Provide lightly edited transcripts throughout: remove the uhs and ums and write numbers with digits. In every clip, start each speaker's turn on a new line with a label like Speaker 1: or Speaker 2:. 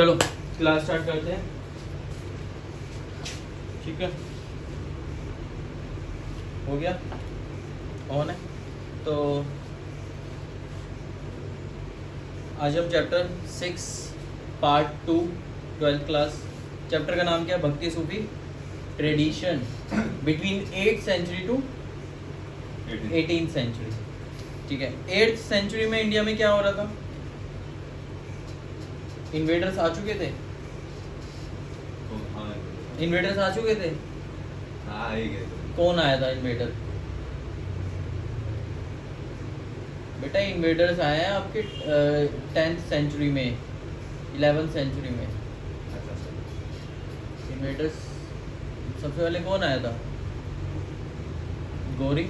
Speaker 1: चलो class start करते हैं, ठीक है। हो गया ऑन है। तो आज हम chapter 6 part 2 12th class, chapter का नाम क्या है? Bhakti Sufi tradition between 8th century to 18th century, ठीक है। 8th सेंचुरी में इंडिया में क्या हो रहा था? इन्वेडर्स आ चुके थे, इन्वेडर्स आ चुके थे। कौन आया था इन्वेडर? बेटा इन्वेडर्स आए हैं आपके 10th सेंचुरी में, 11th सेंचुरी में। इन्वेडर्स सबसे पहले कौन आया था? गौरी,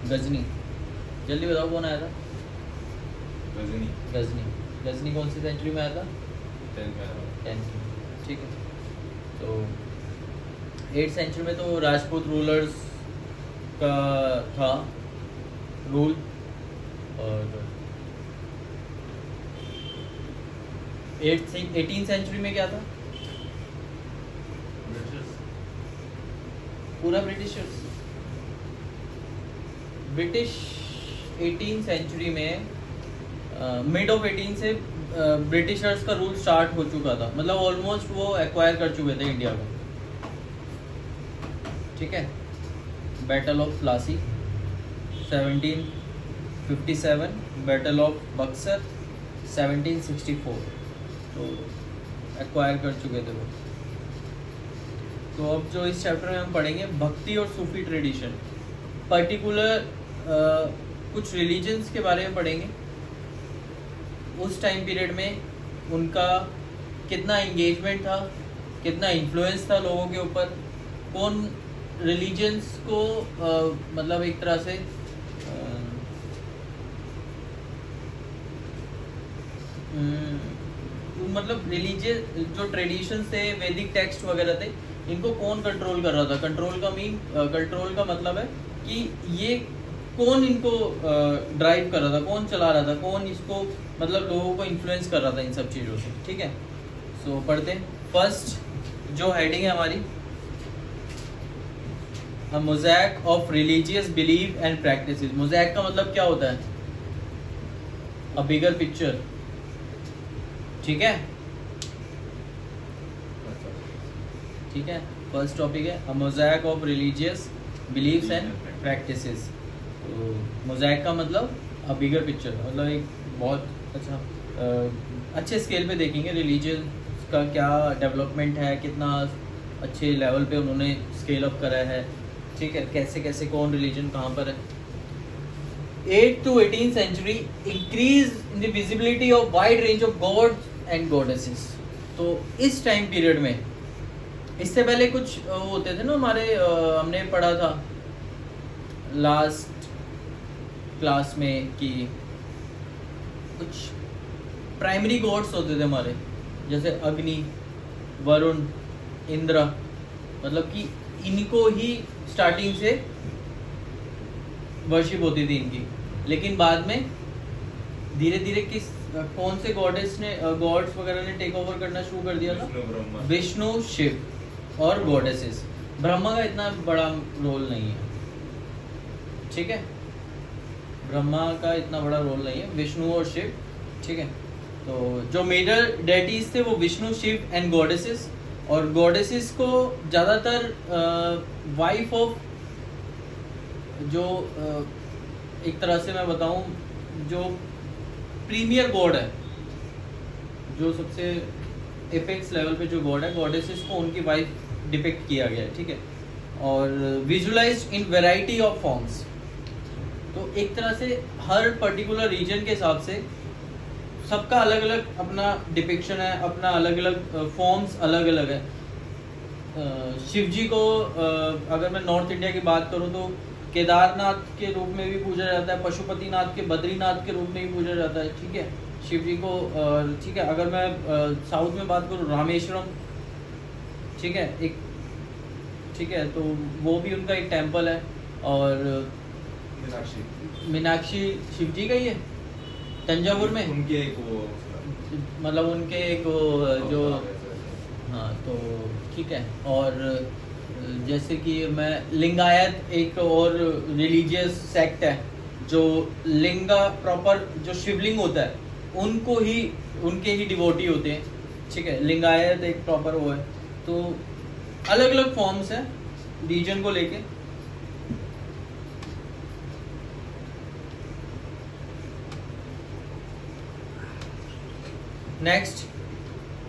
Speaker 1: गजनी। जल्दी बताओ कौन आया था?
Speaker 2: गजनी।
Speaker 1: गजनी। गजनी कौन सी सेंचुरी में आया था? 10th, ठीक है। तो 8th सेंचुरी में तो राजपूत रूलर्स का था रूल, और 18th सेंचुरी में क्या था? पूरा ब्रिटिशर्स। ब्रिटिश 18th सेंचुरी में मिड ऑफ 18 से ब्रिटिशर्स का रूल स्टार्ट हो चुका था, मतलब ऑलमोस्ट वो एक्वायर कर चुके थे इंडिया को, ठीक है। Battle of Plassey 1757, battle of Buxar 1764, तो एक्वायर कर चुके थे वो। तो अब जो इस चैप्टर में हम पढ़ेंगे भक्ति और सूफी ट्रेडिशन, पर्टिकुलर कुछ रिलीजन्स के बारे में पढ़ेंगे। उस टाइम पीरियड में उनका कितना इंगेजमेंट था, कितना इन्फ्लुएंस था लोगों के ऊपर, कौन रिलीजन्स को मतलब एक तरह से मतलब रिलीजियस जो ट्रेडिशंस थे, वैदिक टेक्स्ट वगैरह थे, इनको कौन कंट्रोल कर रहा था? कंट्रोल का मतलब है कि ये कौन इनको ड्राइव कर रहा था, कौन चला रहा था, कौन इसको मतलब लोगों को इन्फ्लुएंस कर रहा था इन सब चीज़ों से, ठीक है। सो पढ़ते हैं। फर्स्ट जो हेडिंग है हमारी, a mosaic of religious belief and practices. Mosaic का मतलब क्या होता है? अ बिगर पिक्चर, ठीक है, ठीक है। फर्स्ट टॉपिक है a mosaic of religious beliefs and practices. तो मोज़ैक का मतलब अ बिगर पिक्चर, मतलब एक बहुत अच्छा अच्छे स्केल पे देखेंगे रिलीजन का क्या डेवलपमेंट है, कितना अच्छे लेवल पे उन्होंने स्केल अप करा है, ठीक है। कैसे कैसे कौन रिलीजन कहाँ पर है। 8th to 18th century increase in the visibility of wide range of gods and goddesses. तो इस टाइम पीरियड में, इससे पहले कुछ होते थे ना हमारे, हमने पढ़ा था लास्ट क्लास में कि कुछ प्राइमरी गॉड्स होते थे हमारे, जैसे अग्नि, वरुण, इंद्र, मतलब कि इनको ही स्टार्टिंग से वर्शिप होती थी इनकी। लेकिन बाद में धीरे धीरे कौन से गॉड्स वगैरह ने टेक ओवर करना शुरू कर दिया था? विष्णु, शिव और गॉडेसेस। ब्रह्मा का इतना बड़ा रोल नहीं है, ठीक है, ब्रह्मा का इतना बड़ा रोल नहीं है, विष्णु और शिव, ठीक है। तो जो मेजर डेटीज थे वो विष्णु, शिव एंड गॉडेसेस, और गॉडेसेस को ज़्यादातर वाइफ ऑफ, जो एक तरह से मैं बताऊं, जो प्रीमियर गॉड है, जो सबसे एपेक्स लेवल पे जो गॉड है, गॉडेसेस को उनकी वाइफ डिपिक्ट किया गया है, ठीक है। और visualised in variety of forms. तो एक तरह से हर पर्टिकुलर रीजन के हिसाब से सबका अलग अलग अपना डिपिक्शन है, अपना अलग अलग फॉर्म्स अलग अलग है। शिव जी को अगर मैं नॉर्थ इंडिया की बात करूं तो केदारनाथ के रूप में भी पूजा जाता है, पशुपतिनाथ के, बद्रीनाथ के रूप में भी पूजा जाता है, ठीक है, शिव जी को, ठीक है। अगर मैं साउथ में बात करूं, रामेश्वरम, ठीक है, एक, ठीक है, तो वो भी उनका एक टेम्पल है। और मीनाक्षी शिव जी का ही है तंजावुर में,
Speaker 2: उनके एक वो
Speaker 1: मतलब उनके एक वो जो हाँ तो ठीक है। और जैसे कि मैं लिंगायत एक और रिलीजियस सेक्ट है जो लिंगा प्रॉपर जो शिवलिंग होता है उनको ही उनके ही डिवोटी होते हैं, ठीक है। लिंगायत एक प्रॉपर वो है। तो अलग अलग फॉर्म्स हैं रीजन को लेके। नेक्स्ट,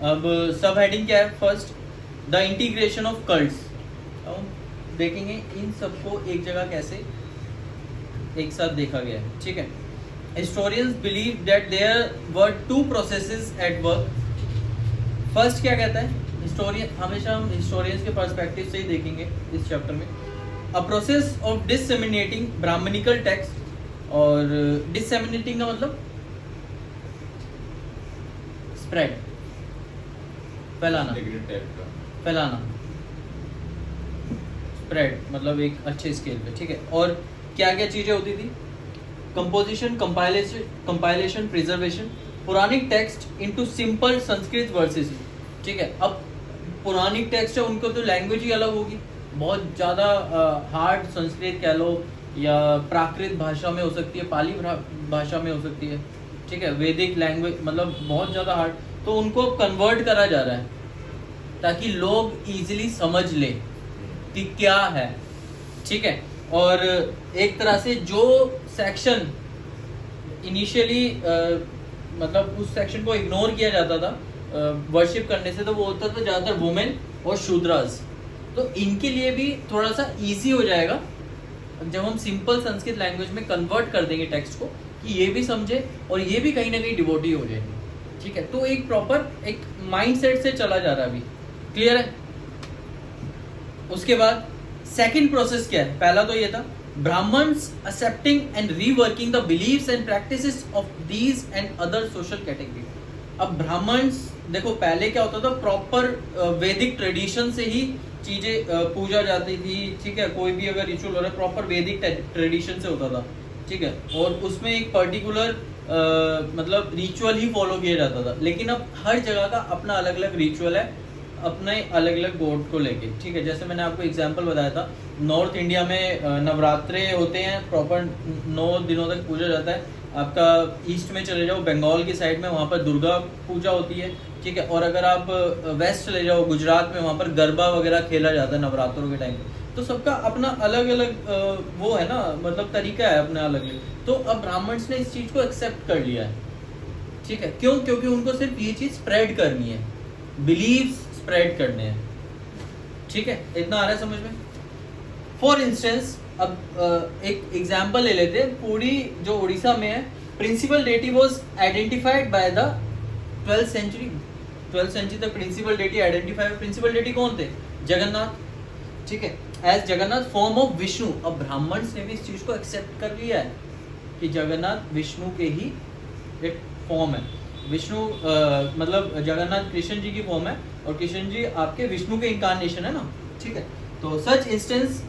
Speaker 1: अब सब हेडिंग क्या है? First, the integration of cults. हम देखेंगे इन सबको एक जगह कैसे एक साथ देखा गया है, ठीक है। Historians believe that there were two processes at work. First क्या कहता है हिस्टोरियन? हमेशा हम हिस्टोरियंस के पर्सपेक्टिव से ही देखेंगे इस चैप्टर में। A process of disseminating Brahmanical text. और डिससेमिनेटिंग का मतलब स्प्रेड, फैलाना, फैलाना। स्प्रेड मतलब एक अच्छे स्केल पे, ठीक है। और क्या क्या चीजें होती थी? Composition, compilation, preservation, Puranic text into simple Sanskrit verses, ठीक है। अब पुरानिक टेक्स्ट है उनको तो लैंग्वेज ही अलग होगी, बहुत ज़्यादा हार्ड संस्कृत कह लो या प्राकृत भाषा में हो सकती है, पाली भाषा में हो सकती है, ठीक है। वैदिक लैंग्वेज मतलब बहुत ज़्यादा हार्ड, तो उनको कन्वर्ट करा जा रहा है ताकि लोग इजीली समझ ले कि क्या है, ठीक है। और एक तरह से जो सेक्शन इनिशियली मतलब उस सेक्शन को इग्नोर किया जाता था वर्शिप करने से, तो वो होता था ज़्यादातर वुमेन और शूद्रास। तो इनके लिए भी थोड़ा सा इजी हो जाएगा जब हम सिंपल संस्कृत लैंग्वेज में कन्वर्ट कर देंगे टेक्स्ट को, कि ये भी समझे और ये भी कहीं ना कहीं डिवोटी हो जाएंगे, ठीक है। तो एक प्रॉपर एक माइंडसेट से चला जा रहा है अभी, क्लियर है। उसके बाद सेकंड प्रोसेस क्या है? पहला तो ये था Brahmans accepting and reworking the beliefs and practices of these and other social category. अब ब्राह्मण्स देखो पहले क्या होता था, प्रॉपर वैदिक ट्रेडिशन से ही चीजें पूजा जाती थी, ठीक है। कोई भी अगर रिचुअल हो रहा है प्रॉपर वैदिक ट्रेडिशन से होता था, ठीक है। और उसमें एक पर्टिकुलर मतलब रिचुअल ही फॉलो किया जाता था। लेकिन अब हर जगह का अपना अलग अलग रिचुअल है अपने अलग अलग गॉड को लेके, ठीक है। जैसे मैंने आपको एग्जांपल बताया था, नॉर्थ इंडिया में नवरात्रे होते हैं, प्रॉपर 9 दिनों तक पूजा जाता है। आपका ईस्ट में चले जाओ बंगाल की साइड में, वहाँ पर दुर्गा पूजा होती है, ठीक है। और अगर आप वेस्ट चले जाओ गुजरात में, वहाँ पर गरबा वगैरह खेला जाता है नवरात्रों के टाइम पे। तो सबका अपना अलग अलग वो है ना, मतलब तरीका है अपना अलग अलग। तो अब ब्राह्मण्स ने इस चीज़ को एक्सेप्ट कर लिया है, ठीक है। क्यों? क्योंकि उनको सिर्फ ये चीज़ स्प्रेड करनी है, बिलीव्स स्प्रेड करने हैं, ठीक है। इतना आ रहा है समझ में? फॉर इंस्टेंस, अब एक एग्जाम्पल ले लेते हैं। पूरी जो उड़ीसा में है, principal deity was identified by the 12th century तक principal deity identified. Principal deity कौन थे? जगन्नाथ, ठीक है, as Jagannath form of Vishnu. अब ब्राह्मण्स ने भी इस चीज को एक्सेप्ट कर लिया है कि जगन्नाथ विष्णु के ही एक फॉर्म है। विष्णु मतलब जगन्नाथ कृष्ण जी की फॉर्म है और कृष्ण जी आपके विष्णु के इंकारनेशन है ना, ठीक है। तो such instance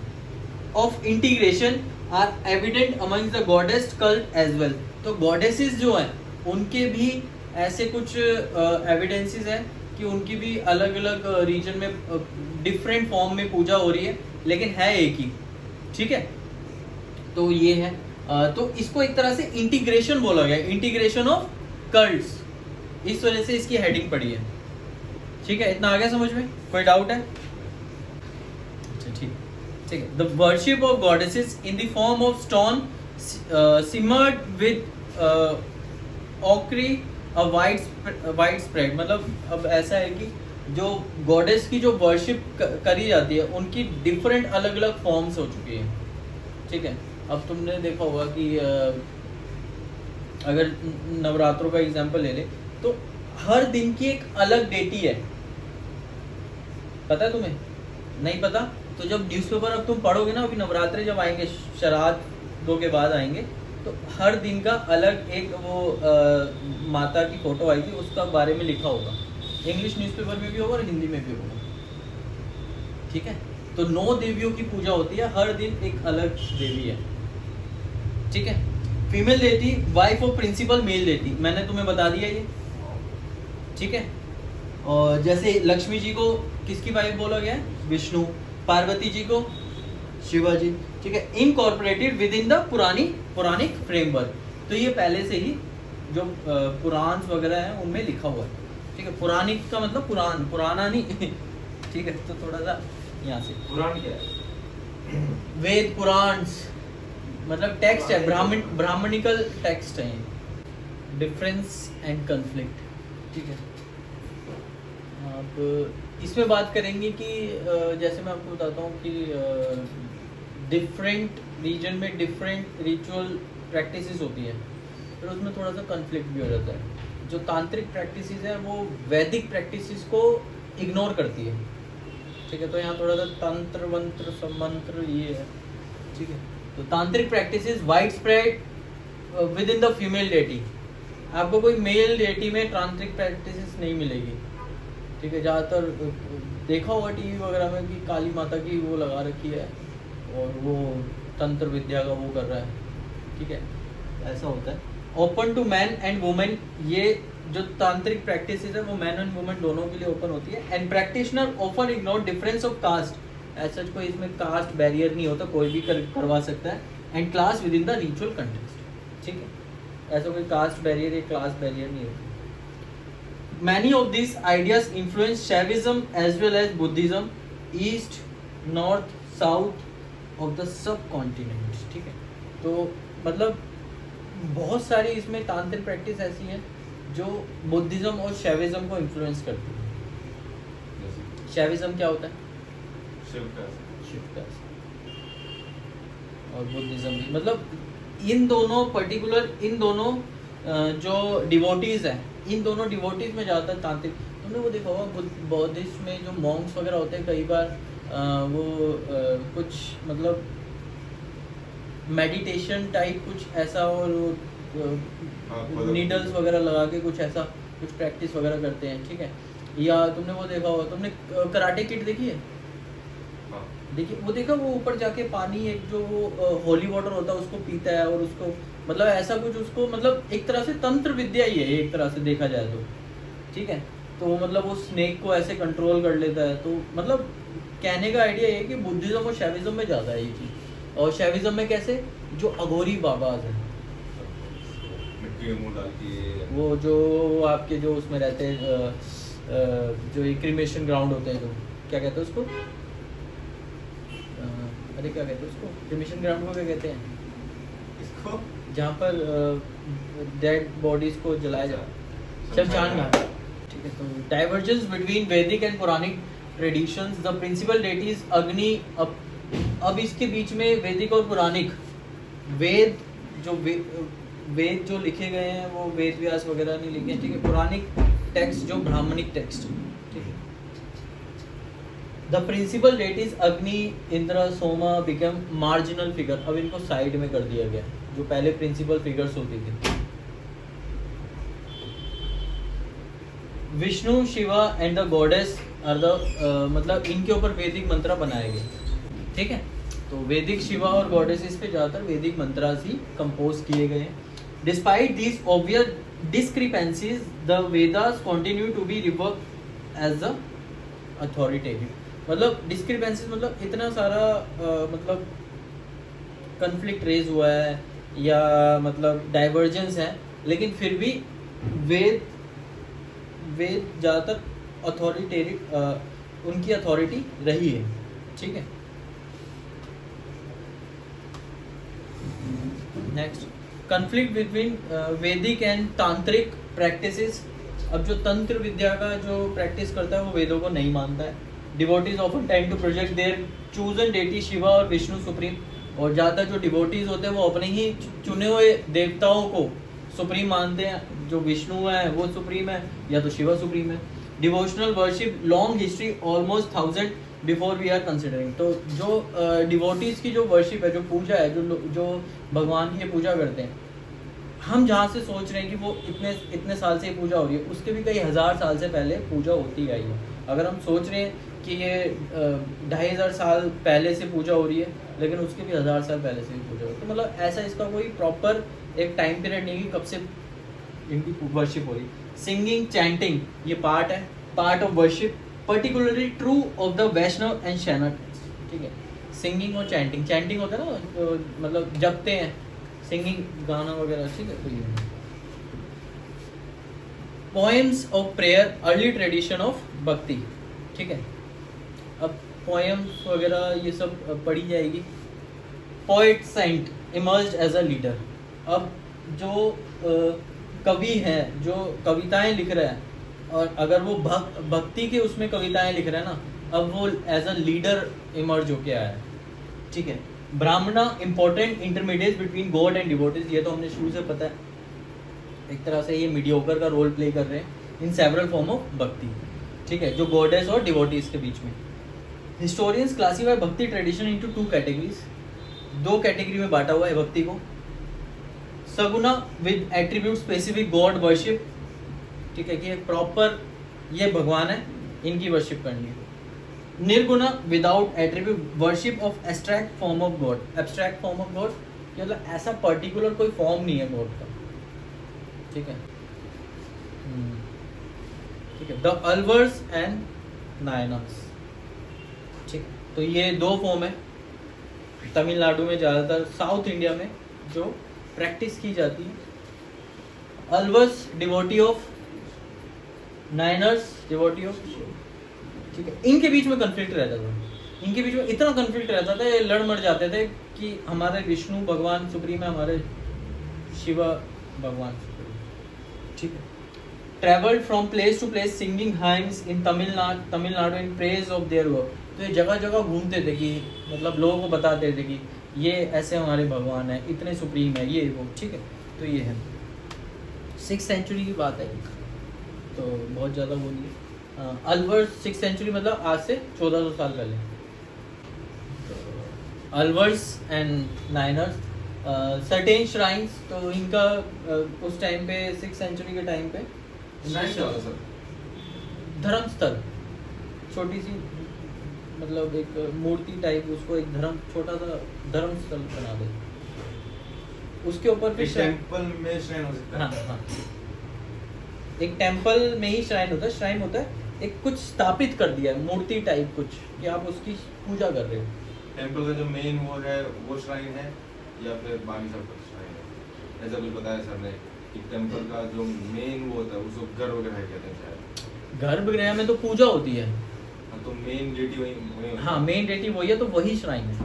Speaker 1: of integration are evident among the goddess cult as well. तो गॉडेसेस जो हैं उनके भी ऐसे कुछ एविडेंसेस हैं कि उनकी भी अलग अलग रीजन में डिफरेंट फॉर्म में पूजा हो रही है, लेकिन है एक ही, ठीक है। तो ये है तो इसको एक तरह से इंटीग्रेशन बोला गया, इंटीग्रेशन ऑफ कल्ट्स, इस वजह से इसकी हेडिंग पड़ी है, ठीक है। इतना आ गया समझ में? कोई डाउट है? अच्छा ठीक है। The worship of goddesses in the form of stone smeared with ochre wide spread. मतलब अब ऐसा है कि जो गॉडेस की जो वर्शिप करी जाती है उनकी डिफरेंट अलग अलग फॉर्म्स हो चुकी हैं, ठीक है। अब तुमने देखा होगा कि अगर नवरात्रों का एग्जांपल ले ले तो हर दिन की एक अलग डेटी है, पता है तुम्हें? नहीं पता? तो जब न्यूज़पेपर अब तुम पढ़ोगे ना, अभी नवरात्रे जब आएंगे, शराद 2 के बाद आएंगे, तो हर दिन का अलग एक वो माता की फोटो आएगी, उसका बारे में लिखा होगा। इंग्लिश न्यूज़पेपर में भी होगा और हिंदी में भी होगा, ठीक है। तो 9 देवियों की पूजा होती है, हर दिन एक अलग देवी है, ठीक है। फीमेल देती वाइफ ऑफ प्रिंसिपल, मेल देती, मैंने तुम्हें बता दिया ये, ठीक है। और जैसे लक्ष्मी जी को किसकी वाइफ बोला गया है? विष्णु। पार्वती जी को शिवाजी। ठीक है, incorporated with in the Puranik framework. तो ये पहले से ही जो पुराण वगैरह है उनमें लिखा हुआ है। ठीक है, पुराणिक का मतलब पुराना नहीं ठीक है, तो थोड़ा सा यहाँ से
Speaker 2: पुराण क्या है?
Speaker 1: वेद पुराण मतलब टेक्स्ट है, ब्राह्मणिकल टेक्स्ट है। Difference and conflict. ठीक है, अब इसमें बात करेंगे कि जैसे मैं आपको बताता हूँ कि डिफरेंट रीजन में डिफरेंट रिचुअल प्रैक्टिसेस होती है, फिर उसमें थोड़ा सा कन्फ्लिक्ट भी हो जाता है। जो तांत्रिक प्रैक्टिसेस है वो वैदिक प्रैक्टिसेस को इग्नोर करती है। ठीक है, तो यहाँ थोड़ा सा तंत्र मंत्र समंत्र ये है। ठीक है, तो तांत्रिक practices wide spread with in the female deity. आपको कोई मेल डेटी में तांत्रिक प्रैक्टिसेस नहीं मिलेगी। ठीक है, ज़्यादातर देखा होगा टीवी वगैरह में कि काली माता की वो लगा रखी है और वो तंत्र विद्या का वो कर रहा है। ठीक है, ऐसा होता है। Open to man and women, ये जो तांत्रिक प्रैक्टिसेस है वो मैन एंड वुमेन दोनों के लिए ओपन होती है। And practitioner often ignore difference of caste. ऐसा कोई इसमें कास्ट बैरियर नहीं होता, कोई भी करवा सकता है। And class with in the ritual context. ठीक है, ऐसा कोई कास्ट बैरियर या क्लास बैरियर नहीं होता। Many of these ideas influence Shaivism as well as Buddhism, east, north, south of the subcontinent। ठीक है, तो मतलब बहुत सारी इसमें तांत्रिक प्रैक्टिस ऐसी है जो बुद्धिज्म और शैविज्म को इन्फ्लुएंस करती है। शैविज्म क्या होता है?
Speaker 2: शिव का
Speaker 1: और बुद्धिज्म भी, मतलब इन दोनों पर्टिकुलर, इन दोनों जो डिवोटीज हैं, इन दोनों डिवोटीज में ज़्यादातर तांत्रिक। तुमने वो देखा होगा बौद्धिस्ट में जो मॉन्क्स वगैरह होते हैं, कई बार कुछ मतलब मेडिटेशन टाइप कुछ ऐसा, और नीडल्स वगैरह लगा के कुछ ऐसा कुछ प्रैक्टिस वगैरह करते हैं। ठीक है, या तुमने वो देखा होगा, तुमने कराटे किड देखी है? देखिए, वो देखा, वो ऊपर जाके पानी एक जो होली वाटर होता है उसको पीता है और उसको मतलब ऐसा कुछ उसको मतलब एक तरह से तंत्र विद्या ही है एक तरह से देखा जाए तो। ठीक है, तो मतलब वो स्नेक को ऐसे कंट्रोल कर लेता है। तो मतलब कहने का आइडिया ये है कि बुद्धिज्म और शैविज्म में ज़्यादा है ये चीज़। और शैविज्म में कैसे, जो अघोरी बाबाज हैं,
Speaker 2: मिट्टी में मुंह डाल के,
Speaker 1: वो जो आपके जो उसमें रहते हैं, जो क्रीमेशन ग्राउंड होते हैं, जो क्या कहते हैं उसको, अरे क्या कहते हैं उसको, क्रीमेशन ग्राउंड को क्या कहते हैं
Speaker 2: इसको,
Speaker 1: जहाँ पर डेड बॉडीज को जलाया जाए, शमशान घाट। ठीक है, तो divergence between Vedic and Puranic traditions, the principal deities Agni. अब इसके बीच में वैदिक और पुराणिक, वेद जो लिखे गए हैं वो वेद व्यास वगैरह नहीं लिखे हैं। ठीक है, पुराणिक टेक्स्ट जो ब्राह्मणिक टेक्स्ट। ठीक है, द प्रिंसिपल डेटीज अग्नि, Indra, Soma become marginal figure. अब इनको साइड में कर दिया गया, जो पहले प्रिंसिपल फिगर्स होती थी। Vishnu, Shiva and the goddess are the, मतलब इनके ऊपर वैदिक मंत्र बनाए गए। ठीक है, तो वैदिक शिवा और गॉडेसेस पे ज़्यादातर वैदिक मंत्रास ही कंपोज किए गए हैं। Despite this obvious discrepancies, the Vedas continue to be rework as the authoritative. मतलब डिस्क्रिपेंसीज मतलब इतना सारा मतलब कन्फ्लिक्ट रेज हुआ है या मतलब डाइवर्जेंस है, लेकिन फिर भी वेद ज़्यादातर अथॉरिटेटिव, उनकी अथॉरिटी रही है। ठीक है, next, conflict between Vedic and तांत्रिक प्रैक्टिसेस। अब जो तंत्र विद्या का जो प्रैक्टिस करता है वो वेदों को नहीं मानता है। Devotees often time to project their chosen deity Shiva और विष्णु सुप्रीम। और ज़्यादातर जो डिवोटीज होते हैं वो अपने ही चुने हुए देवताओं को सुप्रीम मानते हैं। जो विष्णु है वो सुप्रीम है या तो शिवा सुप्रीम है। Devotional worship, long history, almost 1000 before we are considering. तो जो डिवोटीज की जो वर्शिप है, जो पूजा है, जो भगवान की पूजा करते हैं, हम जहाँ से सोच रहे हैं कि वो इतने साल से पूजा हो रही है, उसके भी कई हज़ार साल से पहले पूजा होती आई है। अगर हम सोच रहे हैं कि ये 2500 साल पहले से पूजा हो रही है, लेकिन उसके भी 1000 साल पहले से भी पूजा हो रही है। तो मतलब ऐसा इसका कोई प्रॉपर एक टाइम पीरियड नहीं कि कब से इनकी वर्शिप हो रही। सिंगिंग चैंटिंग ये पार्ट है, part of worship, particularly true of the Vaishnav and शैनक, ठीक है। सिंगिंग और चैंटिंग, चैंटिंग होता है ना मतलब जपते हैं, सिंगिंग गाना वगैरह, ठीक है। तो ये poems of prayer, early tradition of भक्ति, ठीक है। अब पोएम्स वगैरह ये सब पढ़ी जाएगी। Poet saint emerged as a leader, अब जो कवि है जो कविताएं लिख रहा है, और अगर वो भक्ति के उसमें कविताएं लिख रहा है ना, अब वो एज अ लीडर इमर्ज होके आया है, ठीक है। ब्राह्मणा important intermediate between God and devotees, ये तो हमने शुरू से पता है। एक तरह से ये मीडियोकर का रोल प्ले कर रहे हैं इन सेवरल फॉर्म ऑफ भक्ति, ठीक है, जो गॉडेस और डिवोटीज के बीच में। Historians classify bhakti tradition into 2 categories, 2 category में बांटा हुआ है भक्ति को। Saguna with attribute specific god worship, ठीक है, कि एक प्रॉपर ये भगवान है, इनकी वर्शिप करनी है। Nirguna without attribute worship of abstract form of god, abstract form of god मतलब ऐसा पर्टिकुलर कोई फॉर्म नहीं है गॉड का, ठीक है। ठीक है, द अल्वर्स एंड नायनर्स, ठीक है। तो ये 2 फॉर्म है तमिलनाडु में, ज़्यादातर साउथ इंडिया में जो प्रैक्टिस की जाती है। अल्वर्स devotee of, Niners devotee of, ठीक है। इनके बीच में कन्फ्लिक्ट रहता था, इनके बीच में इतना कन्फ्लिक्ट रहता था, ये लड़ मर जाते थे कि हमारे विष्णु भगवान सुप्रीम है, हमारे शिवा भगवान सुप्रीम, ठीक है। Travelled from place to place singing hymns in Tamil Nadu in praise of their work, तो ये जगह जगह घूमते थे कि मतलब लोगों को बताते थे कि ये ऐसे हमारे भगवान है, इतने सुप्रीम है, ये वो, ठीक है। तो ये है 6th सेंचुरी की बात है, तो बहुत ज़्यादा वो नहीं है। अलवर्स 6th सेंचुरी मतलब आज से 1400 साल पहले। अलवर्स एंड नाइनर्स, सर्टेन श्राइन्स, तो इनका उस टाइम पे 6th सेंचुरी के टाइम पे धर्मस्थल, छोटी सी मतलब एक मूर्ति टाइप, उसको एक छोटा सा धर्मस्थल बना दे, उसके ऊपर भी
Speaker 2: टेंपल में श्राइन हो सकता है।
Speaker 1: हाँ, एक टेंपल में ही श्राइन होता है, श्राइन होता है एक कुछ स्थापित कर दिया है, मूर्ति टाइप कुछ, कि आप उसकी पूजा कर रहे हो।
Speaker 2: टेंपल का जो मेन वो है वो श्राइन है या फिर बाकी सब कुछ श्राइन है, ऐसा कुछ बताया सर ने कि टेंपल का जो मेन वो होता है उसको गर्भगृह कहते हैं शायद।
Speaker 1: गर्भगृह में तो पूजा होती है,
Speaker 2: तो मेन डेटी वही
Speaker 1: हाँ मेन डेटी वही है, तो वही श्राइन है।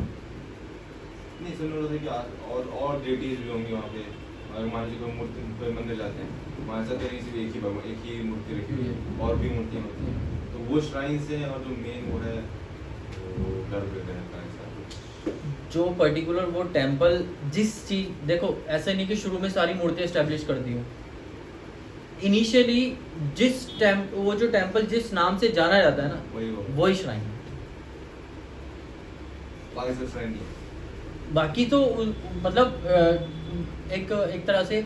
Speaker 2: नहीं सुन रहे थे कि और डेटीज भी होंगी वहाँ पे, और मान लीजिए कोई मूर्ति कोई मंदिर जाते हैं वहाँ से तो सिर्फ एक ही भगवान, एक ही मूर्ति रखी हुई है, और भी मूर्तियाँ होती हैं, तो वो श्राइन से, और जो मेन वो है वो गर्भगृह का ऐसा।
Speaker 1: जो पर्टिकुलर वो टेंपल जिस चीज, देखो ऐसे नहीं कि शुरू में सारी मूर्तियाँ एस्टेब्लिश कर दी हो, इनिशियली वो जो टेंपल जिस नाम से जाना जाता है ना वही श्राइन है,
Speaker 2: बाकी सब श्राइन नहीं है।
Speaker 1: बाकी तो मतलब एक तरह से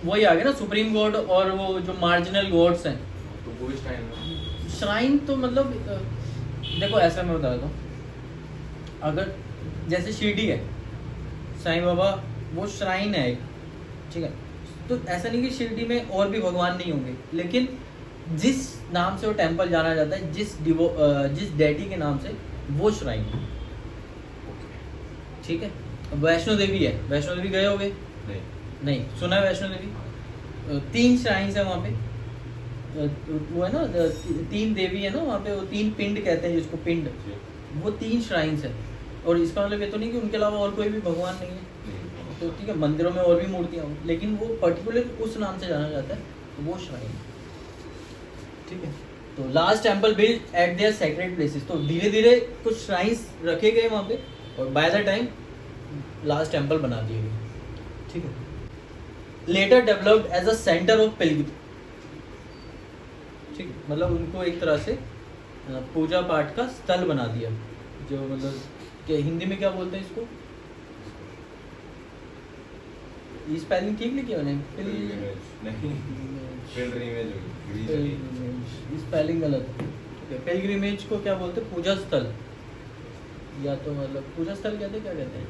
Speaker 1: वही आ गया ना सुप्रीम गॉड, और वो जो मार्जिनल गॉड्स हैं
Speaker 2: तो वो भी श्राइन है।
Speaker 1: श्राइन तो मतलब देखो ऐसा मैं बता देता हूँ, अगर जैसे शिरडी है, साईं बाबा वो श्राइन है एक, ठीक है, तो ऐसा नहीं कि शिरडी में और भी भगवान नहीं होंगे, लेकिन जिस नाम से वो टेंपल जाना जाता है, जिस डेटी के नाम से, वो श्राइन है, ठीक है। वैष्णो देवी है, वैष्णो देवी गए होगे? नहीं सुना है वैष्णो देवी? 3 श्राइन्स है वहाँ पे, वो है ना 3 देवी है ना वहाँ पे, वो 3 पिंड कहते हैं जिसको, पिंड, वो 3 श्राइन्स है। और इसका मतलब ये तो नहीं कि उनके अलावा और कोई भी भगवान नहीं है, तो ठीक है मंदिरों में और भी मूर्तियाँ हों, लेकिन वो पर्टिकुलर उस नाम से जाना जाता है, तो वो श्राइन, ठीक है। तो last temple build eight there sacred places, तो धीरे धीरे कुछ श्राइन्स रखे गए वहाँ पे, और by the time last temple बना दिए गए, ठीक है। Later developed as a centre of pilgrim, ठीक है, मतलब उनको एक तरह से पूजा पाठ का स्थल बना दिया, जो मतलब कि हिंदी में क्या बोलते हैं इसको, ये स्पेलिंग ठीक लिखी है स्पेलिंग गलत है। पिलग्रिमेज को क्या बोलते हैं? पूजा स्थल, या तो मतलब पूजा स्थल कहते क्या कहते हैं,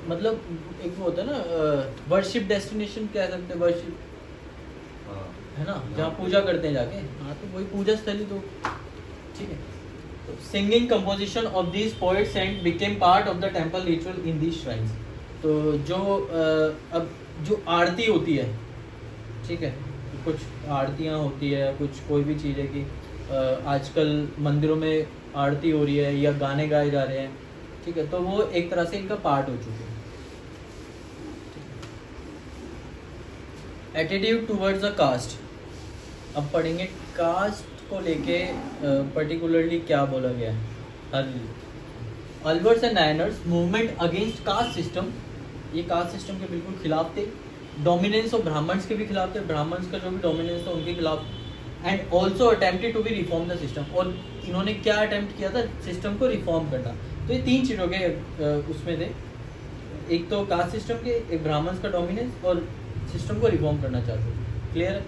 Speaker 1: मतलब एक वो होता है ना वर्शिप डेस्टिनेशन कह सकते हैं, वर्शिप
Speaker 2: हाँ।
Speaker 1: है ना, जहाँ पूजा करते हैं जाके, हाँ तो वही पूजा स्थली तो ठीक है। तो singing composition of these poets and became part of the temple ritual in these shrines. तो जो अब जो आरती होती है, ठीक है, कुछ आरतियाँ होती है, कुछ कोई भी चीज़ है कि आजकल मंदिरों में आरती हो रही है या गाने गाए जा रहे हैं, ठीक है, तो वो एक तरह से इनका पार्ट हो चुके हैं। एटीट्यूड टुवर्ड्स द कास्ट, अब पढ़ेंगे कास्ट को लेके पर्टिकुलरली क्या बोला गया है। अल्बर्ट्स and Nayanars movement against caste system, ये कास्ट सिस्टम के बिल्कुल खिलाफ थे। डोमिनेंस ऑफ ब्राह्मण्स के भी खिलाफ थे, ब्राह्मण्स का जो भी डोमिनेंस था उनके खिलाफ। And also attempted to be reform the system, और इन्होंने क्या अटेम्प्ट किया था, सिस्टम को रिफॉर्म करना। तो ये तीन चीज़ों के उसमें थे, एक तो कास्ट सिस्टम के, एक ब्राह्मण्स का डोमिनेंस, और सिस्टम को रिफॉर्म करना चाहते थे। क्लियर है।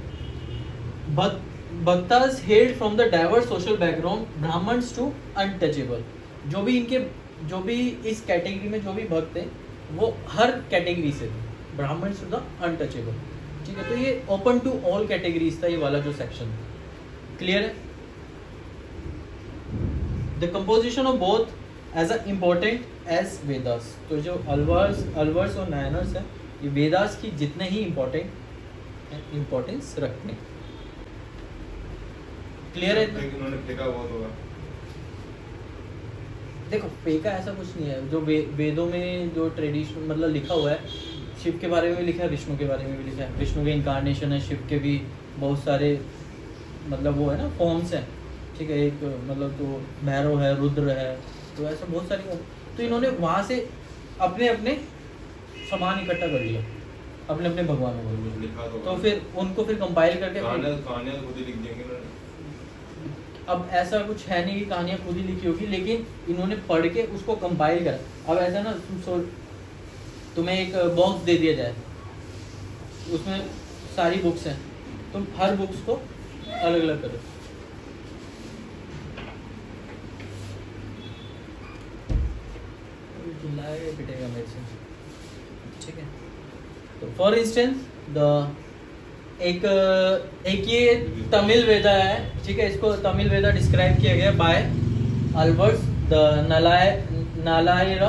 Speaker 1: Bhaktas held from the diverse social background, Brahmans to untouchable. जो भी इस कैटेगरी में जो भी भक्त थे वो हर कैटेगरी से थे, ब्राह्मण्स टू द अनटचेबल, ठीक है। तो ये ओपन टू ऑल कैटेगरीज था ये वाला जो सेक्शन। क्लियर है। The composition of both as a important as Vedas, तो जो अल्वर्स और नायनर्स है ये वेदास की जितने ही इम्पोर्टेंस रखते हैं। क्लियर है।
Speaker 2: इन्होंने फेंका बहुत होगा।
Speaker 1: देखो फेंका ऐसा कुछ नहीं है, जो वेदों में जो ट्रेडिशन मतलब लिखा हुआ है, शिव के बारे में भी लिखा है, विष्णु के बारे में भी लिखा है। विष्णु के इनकारनेशन है, शिव के भी बहुत सारे मतलब वो है ना फॉर्म्स हैं, ठीक है। एक मतलब तो भैरव है, रुद्र है, तो ऐसा बहुत सारी। तो इन्होंने वहाँ से अपने अपने सामान इकट्ठा कर लिया, अपने अपने भगवानों को
Speaker 2: लिखा
Speaker 1: तो फिर उनको फिर कंपाइल करके
Speaker 2: कहानियाँ खुद ही लिख देंगे इन्होंने।
Speaker 1: अब ऐसा कुछ है नहीं कि कहानियाँ खुद ही लिखी होगी, लेकिन इन्होंने पढ़ के उसको कंपाइल करा। अब ऐसा ना तुम्हें एक बॉक्स दे दिया जाए, उसमें सारी बुक्स हैं, तुम हर बुक्स को अलग अलग करो। पिटेगा मेरे से, ठीक है। तो फॉर इंस्टेंस एक ये तमिल वेदा है, ठीक है। इसको तमिल वेदा डिस्क्राइब किया गया bye Albert's the Nalayira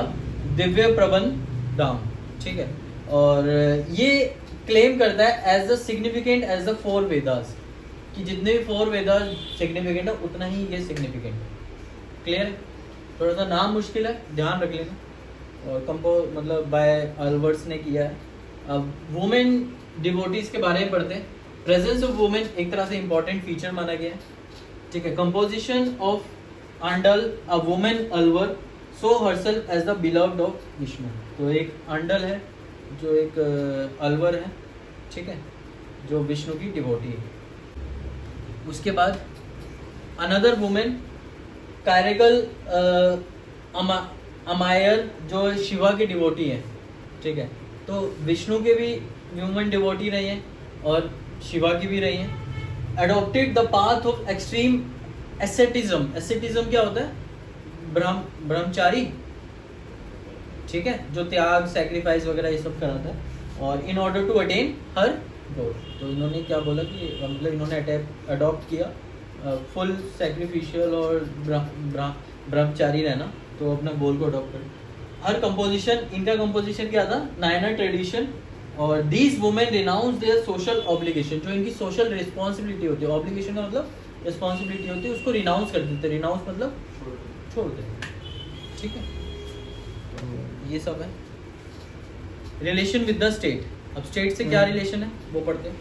Speaker 1: Divya Prabandham, ठीक है। और ये क्लेम करता है as the significant as the 4 Vedas, कि जितने भी 4 वेदास सिग्निफिकेंट है उतना ही ये सिग्निफिकेंट। क्लियर। थोड़ा सा नाम मुश्किल है, ध्यान रख लेना। और मतलब बाय अल्बर्ट्स ने किया है। अब वुमेन डिवोटीज के बारे में पढ़ते हैं। प्रेजेंस ऑफ वुमेन एक तरह से इंपॉर्टेंट फीचर माना गया है, ठीक है। Composition of Andal, a women Alvar saw herself as the beloved of Vishnu. तो एक अंडल है जो एक अलवर है, ठीक है, जो विष्णु की डिवोटी है। उसके बाद अनदर वुमेन कायरेगल अमायर जो शिवा की डिवोटी है, ठीक है। तो विष्णु के भी ह्यूमन डिवोटी रही हैं और शिवा की भी रही हैं। Adopted the path of extreme asceticism. Asceticism क्या होता है? ब्रह्मचारी, ठीक है, जो त्याग सैक्रिफाइस वगैरह ये सब कराता है। और इन ऑर्डर टू अटेन हर गोल, तो इन्होंने क्या बोला कि मतलब इन्होंने अडॉप्ट किया फुल सैक्रिफिशियल और ब्रह्मचारी रहना, तो अपना गोल को अडॉप्ट कर। हर कंपोजिशन, इनका कंपोजिशन क्या था? नायनर ट्रेडिशन। और these women renounce their social obligation, जो इनकी सोशल रिस्पॉन्सिबिलिटी होती है, ऑब्लिगेशन का मतलब रिस्पॉन्सिबिलिटी होती है, उसको रिनाउंस कर देते। रिनाउंस मतलब छोड़ देते, ठीक है। तो ये सब है। रिलेशन विद द स्टेट, अब स्टेट से क्या रिलेशन है वो पढ़ते हैं।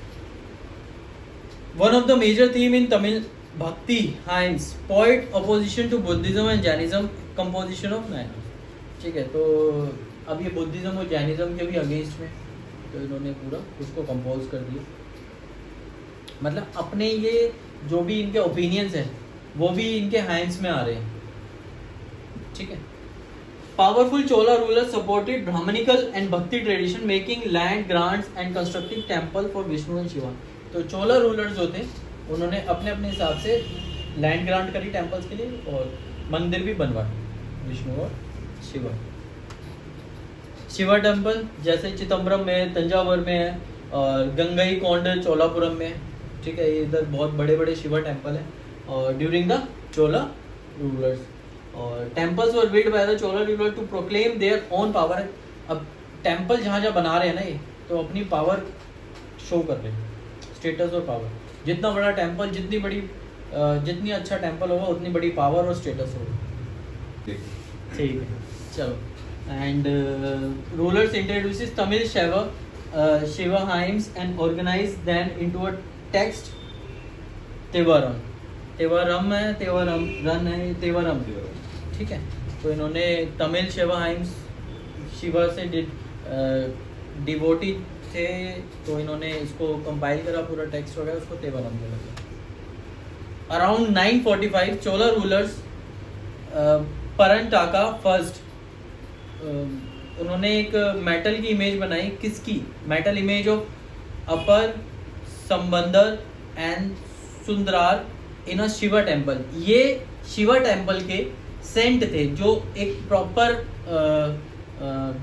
Speaker 1: One of the major theme in Tamil bhakti hymns poet opposition to Buddhism and Jainism, composition of Nayanar, ठीक है। तो अब ये बुद्धिज्म और जैनिज्म के भी अगेंस्ट में, तो इन्होंने पूरा उसको कंपोज कर दिया। मतलब अपने ये जो भी इनके ओपिनियंस हैं वो भी इनके हैंड्स में आ रहे हैं, ठीक है। Powerful Chola ruler supported Brahmanical and bhakti tradition, making land grants and constructing temple for Vishnu and Shiva. तो चोला रूलर्स जो थे उन्होंने अपने अपने हिसाब से लैंड ग्रांट करी टेम्पल्स के लिए और मंदिर भी बनवाए विष्णु और शिवा। शिवा टेम्पल जैसे चिदम्बरम में, तंजावर में है, और गंगई कोंड चोलापुरम में, ठीक है, इधर बहुत बड़े बड़े शिवा टेम्पल हैं और ड्यूरिंग द चोला रूलर्स, और temples were build by the Chola ruler to proclaim their own power. अब टेम्पल जहाँ जहाँ बना रहे हैं ना ये, तो अपनी पावर शो कर रहे हैं, स्टेटस और पावर। जितना बड़ा टेम्पल, जितनी अच्छा टेम्पल होगा उतनी बड़ी पावर और स्टेटस होगा। ठीक है, चलो। And rulers introduces Tamil Shiva hymns and organise them into a text Tevaram. Tevaram है, तेवारम रन है, तेवारम, ठीक है। तो इन्होंने तमिल शिवा हाइम्स, शिवा से डिवोटी थे, तो इन्होंने इसको कंपाइल करा, पूरा टेक्स्ट वगैरह, उसको तेवारम बोला। Around 945 Chola rulers Parantaka first, उन्होंने एक मेटल की इमेज बनाई। किसकी? Metal image of Appar Sambandar and Sundarar in a Shiva temple. ये शिवा टेम्पल के सेंट थे, जो एक प्रॉपर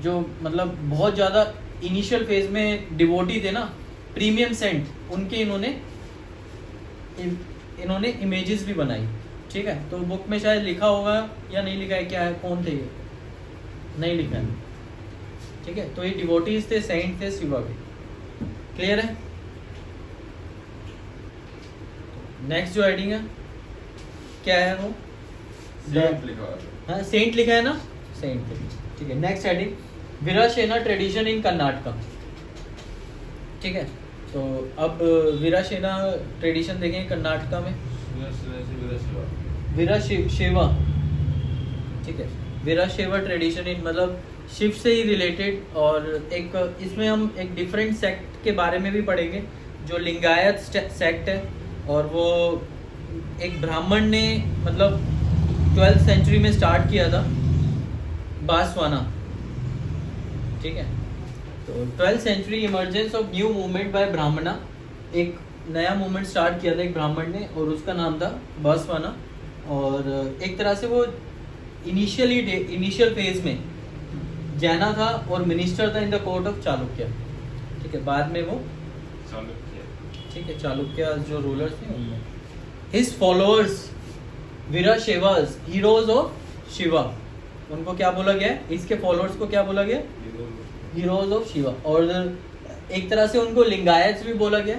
Speaker 1: जो मतलब बहुत ज़्यादा इनिशियल फेज में डिवोटी थे ना, प्रीमियम सेंट, उनके इन्होंने इमेजेस भी बनाई, ठीक है। तो बुक में शायद लिखा होगा या नहीं लिखा है, क्या है, कौन थे ये, नहीं लिखा है, ठीक है। तो ये डिवोटीज थे, सेंट थे शिवा के। क्लियर है? नेक्स्ट जो हेडिंग है क्या है वो?
Speaker 2: सेंट लिखा है।
Speaker 1: हाँ, सेंट लिखा है ना, सेंट थे, ठीक है। Next heading Virasena tradition in Karnataka, ठीक है। तो अब वीरासेना ट्रेडिशन देखें कर्नाटका में। वीराशैवा, ठीक है। वीराशैवा ट्रेडिशन इन मतलब शिव से ही रिलेटेड, और एक इसमें हम एक डिफरेंट सेक्ट के बारे में भी पढ़ेंगे जो लिंगायत सेक्ट है, और वो एक ब्राह्मण ने मतलब 12th सेंचुरी में स्टार्ट किया था, बासवाना, ठीक है। तो 12th century emergence of new movement by Brahmana, एक नया मूवमेंट स्टार्ट किया था एक ब्राह्मण ने, और उसका नाम था बासवाना। और एक तरह से वो इनिशियल फेज में जैना था और मिनिस्टर था in the court of Chalukya, ठीक है। बाद में वो ठीक है, चालुक्य जो रूलर्स थे उनमें। His followers Virashaivas heroes of Shiva, उनको क्या बोला गया है? इसके फॉलोअर्स को क्या बोला गया? Heroes of Shiva. और एक तरह से उनको लिंगायत भी बोला गया,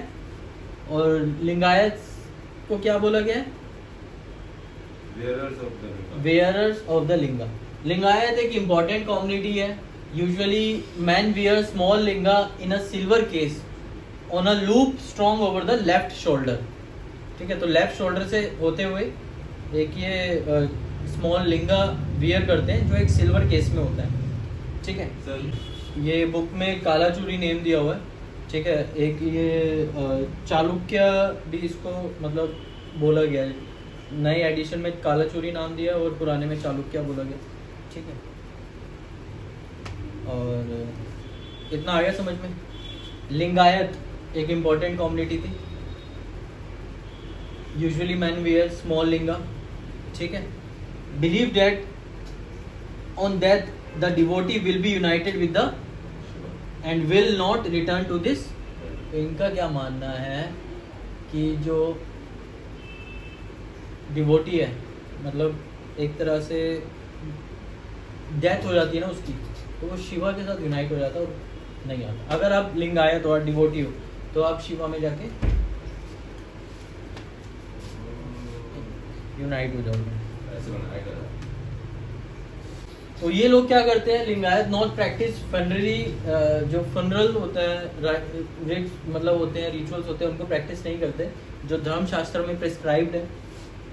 Speaker 1: और लिंगायत को क्या बोला गया है? Wearers of the linga. Lingayat एक इम्पॉर्टेंट कम्युनिटी है। Usually man wear small linga in a silver case on a loop strong over the left shoulder, ठीक है। तो लेफ्ट शोल्डर से होते हुए एक ये स्मॉल लिंगा वियर करते हैं, जो एक सिल्वर केस में होता है, ठीक है। ये बुक में कालाचूरी नेम दिया हुआ है, ठीक है। एक ये चालुक्य भी इसको मतलब बोला गया है, नए एडिशन में कालाचूरी नाम दिया और पुराने में चालुक्य बोला गया, ठीक है। और इतना आ गया समझ में। लिंगायत एक इम्पॉर्टेंट कम्युनिटी थी। Usually man wear small linga, ठीक है। Believe that on that the devotee will be united with the and will not return to this. इनका क्या मानना है कि जो डिवोटी है, मतलब एक तरह से डेथ हो जाती है ना उसकी, तो वो शिवा के साथ यूनाइट हो जाता है और नहीं आता। अगर आप लिंगायत हो, डिवोटी हो, तो आप शिवा में जाके यूनाइट हो जाओगे। तो ये लोग क्या करते हैं? लिंगायत नॉट प्रैक्टिस फनरली, जो फनरल होता है, मतलब होते हैं, रिचुअल्स होते हैं, उनको प्रैक्टिस नहीं करते जो धर्मशास्त्र में प्रिस्क्राइब्ड है।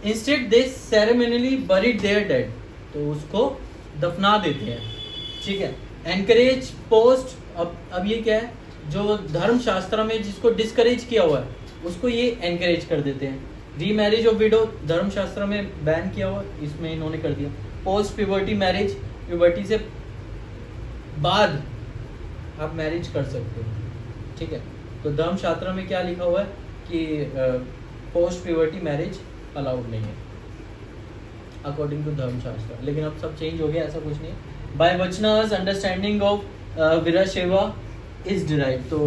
Speaker 1: Instead they ceremonially buried their dead, तो उसको दफना देते हैं, ठीक है। एनकरेज पोस्ट, अब ये क्या है? जो धर्मशास्त्र में जिसको डिस्करेज किया हुआ है उसको ये एनकरेज कर देते हैं। रीमैरिज ऑफ विडो धर्मशास्त्र में बैन किया हुआ, इसमें इन्होंने कर दिया। पोस्ट प्यूबर्टी मैरिज, प्यूबर्टी से बाद आप मैरिज कर सकते हो, ठीक है। तो धर्मशास्त्र में क्या लिखा हुआ है कि पोस्ट प्यूबर्टी मैरिज अलाउड नहीं है अकॉर्डिंग टू धर्मशास्त्र, लेकिन अब सब चेंज हो गया, ऐसा कुछ नहीं है। By vachanas understanding of Virashaiva is derive, तो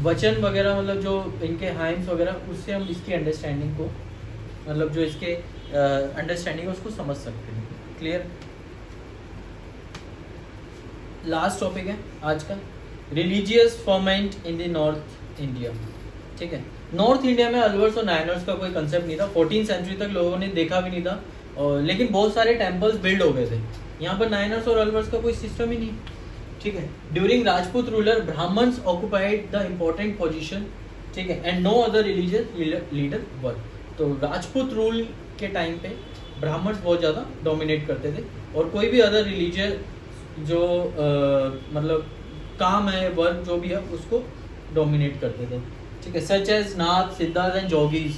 Speaker 1: वचन वगैरह मतलब जो इनके हाइम्स वगैरह उससे हम इसकी अंडरस्टैंडिंग को मतलब जो इसके अंडरस्टैंडिंग है उसको समझ सकते हैं। क्लियर। लास्ट टॉपिक है आज का, religious ferment in the north India. ठीक है, नॉर्थ इंडिया में अलवर्स और नायनर्स का कोई कंसेप्ट नहीं था, 14th सेंचुरी तक लोगों ने देखा भी नहीं था, और लेकिन बहुत सारे टेम्पल्स बिल्ड हो गए थे। यहाँ पर नायनर्स और अलवर्स का कोई सिस्टम ही नहीं। ठीक है, during Rajput ruler Brahmins occupied the important position. ठीक है, and no other religious leader were. तो राजपूत रूल के टाइम पे ब्राह्मण्स बहुत ज़्यादा डोमिनेट करते थे, और कोई भी अदर रिलीजियस जो मतलब काम है, वर्क जो भी है, उसको डोमिनेट करते थे। ठीक है, such as Nath, Siddharth and जोगीज।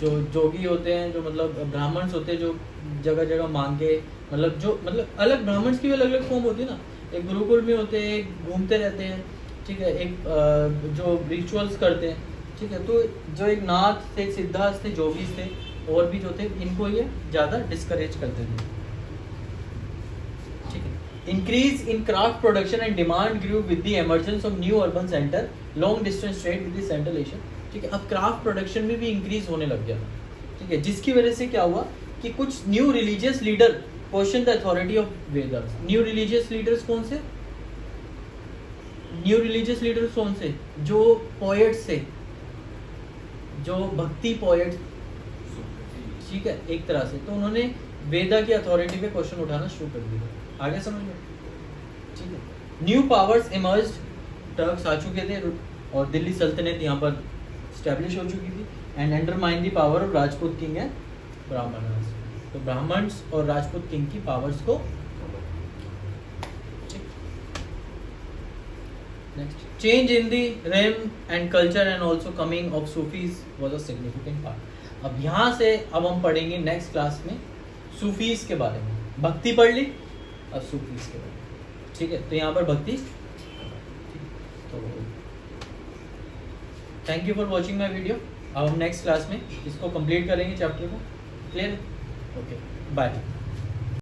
Speaker 1: जो जोगी होते हैं, जो मतलब ब्राह्मण्स होते हैं, जो जगह जगह मांगे, मतलब जो मतलब अलग ब्राह्मण्स की भी अलग अलग फॉर्म होती है ना, एक गुरुकुल में होते हैं, एक घूमते रहते हैं। ठीक है, एक जो रिचुअल्स करते हैं। ठीक है, तो जो एक नाथ थे, सिद्धार्थ थे, जोगीज थे, और भी जो थे, इनको ये ज़्यादा डिस्करेज करते थे। ठीक है, increase in craft production and demand grew with the emergence of new urban center, long distance trade with the Central Asia। ठीक है, अब क्राफ्ट प्रोडक्शन में भी इंक्रीज होने लग गया। ठीक है, जिसकी वजह से क्या हुआ कि कुछ new religious leader question the authority of Vedas. New religious leaders कौन से? न्यू रिलीजियस लीडर्स कौन से? जो पोएट्स थे, जो भक्ति पोएट्स। ठीक है, एक तरह से तो उन्होंने वेदा की अथॉरिटी पे क्वेश्चन उठाना शुरू कर दिया। आगे समझ लो। ठीक है, न्यू पावर्स इमर्ज्ड, टर्क्स आ चुके थे और दिल्ली सल्तनत यहाँ पर स्टैब्लिश हो चुकी थी, and undermine the power of Rajput king and Brahmans. तो ब्राह्मण्स और राजपूत किंग की पावर्स को। Next, change in the realm and culture and also coming of Sufis was a significant part. अब यहाँ से अब हम पढ़ेंगे नेक्स्ट क्लास में सूफीज के बारे में। भक्ति पढ़ ली, अब सूफीज के बारे में। ठीक है, तो यहाँ पर भक्ति। तो thank you for watching my video. अब हम नेक्स्ट क्लास में इसको कंप्लीट करेंगे चैप्टर को। क्लियर? Okay, bye.